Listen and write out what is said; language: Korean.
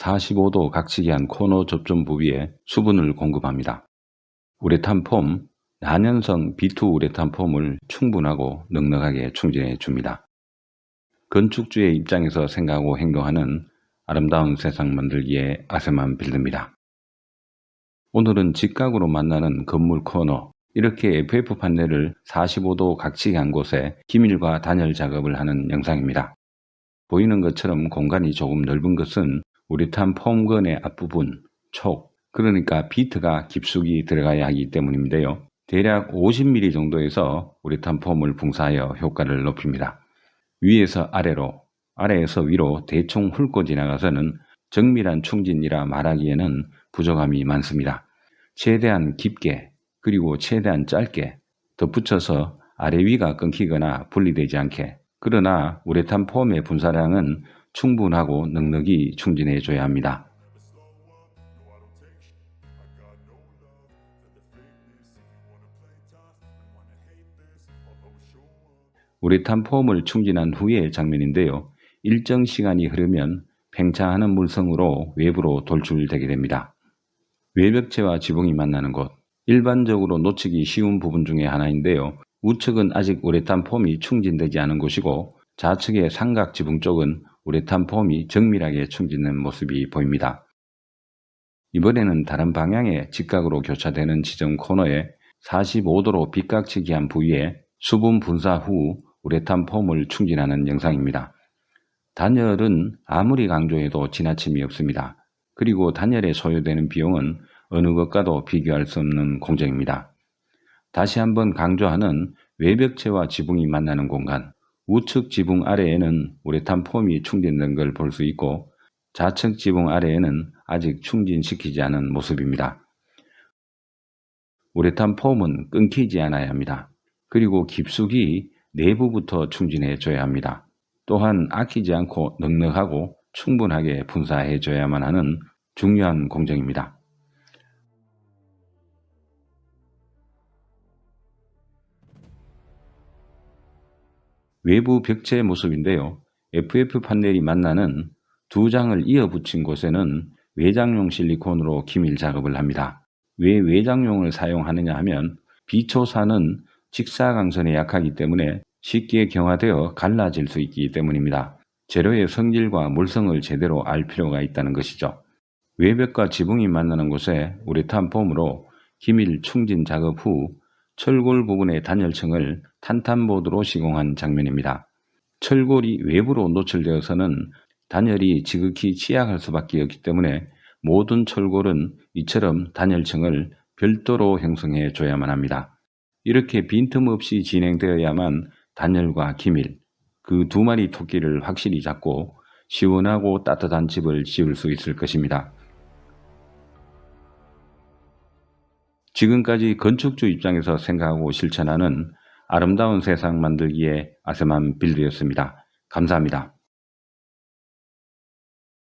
45도 각지기한 코너 접점 부위에 수분을 공급합니다. 우레탄 폼, 난연성 B2 우레탄 폼을 충분하고 넉넉하게 충진해 줍니다. 건축주의 입장에서 생각하고 행동하는 아름다운 세상 만들기의 아세만 빌드입니다. 오늘은 직각으로 만나는 건물 코너, 이렇게 FF 판넬을 45도 각지게 한 곳에 기밀과 단열 작업을 하는 영상입니다. 보이는 것처럼 공간이 조금 넓은 것은 우레탄 폼건의 앞부분, 촉, 그러니까 비트가 깊숙이 들어가야 하기 때문인데요. 대략 50mm 정도에서 우레탄 폼을 분사하여 효과를 높입니다. 위에서 아래로, 아래에서 위로 대충 훑고 지나가서는 정밀한 충진이라 말하기에는 부족함이 많습니다. 최대한 깊게 그리고 최대한 짧게 덧붙여서 아래 위가 끊기거나 분리되지 않게, 그러나 우레탄 폼의 분사량은 충분하고 넉넉히 충진해 줘야 합니다. 우레탄 폼을 충진한 후의 장면인데요. 일정 시간이 흐르면 팽창하는 물성으로 외부로 돌출되게 됩니다. 외벽체와 지붕이 만나는 곳, 일반적으로 놓치기 쉬운 부분 중에 하나인데요. 우측은 아직 우레탄 폼이 충진되지 않은 곳이고 좌측의 삼각 지붕 쪽은 우레탄 폼이 정밀하게 충진된 모습이 보입니다. 이번에는 다른 방향의 직각으로 교차되는 지점 코너에 45도로 빗각치기 한 부위에 수분 분사 후 우레탄 폼을 충진하는 영상입니다. 단열은 아무리 강조해도 지나침이 없습니다. 그리고 단열에 소요되는 비용은 어느 것과도 비교할 수 없는 공정입니다. 다시 한번 강조하는 외벽체와 지붕이 만나는 공간, 우측 지붕 아래에는 우레탄 폼이 충진된 걸 볼 수 있고 좌측 지붕 아래에는 아직 충진시키지 않은 모습입니다. 우레탄 폼은 끊기지 않아야 합니다. 그리고 깊숙이 내부부터 충진해 줘야 합니다. 또한 아끼지 않고 넉넉하고 충분하게 분사해 줘야만 하는 중요한 공정입니다. 외부 벽체 모습인데요. FF 판넬이 만나는 두 장을 이어 붙인 곳에는 외장용 실리콘으로 기밀 작업을 합니다. 왜 외장용을 사용하느냐 하면 비초사는 직사광선에 약하기 때문에 쉽게 경화되어 갈라질 수 있기 때문입니다. 재료의 성질과 물성을 제대로 알 필요가 있다는 것이죠. 외벽과 지붕이 만나는 곳에 우레탄 폼으로 기밀 충진 작업 후 철골 부분의 단열층을 탄탄보드로 시공한 장면입니다. 철골이 외부로 노출되어서는 단열이 지극히 취약할 수밖에 없기 때문에 모든 철골은 이처럼 단열층을 별도로 형성해 줘야만 합니다. 이렇게 빈틈없이 진행되어야만 단열과 기밀, 그 두 마리 토끼를 확실히 잡고 시원하고 따뜻한 집을 지을 수 있을 것입니다. 지금까지 건축주 입장에서 생각하고 실천하는 아름다운 세상 만들기의 아세만 빌드였습니다. 감사합니다.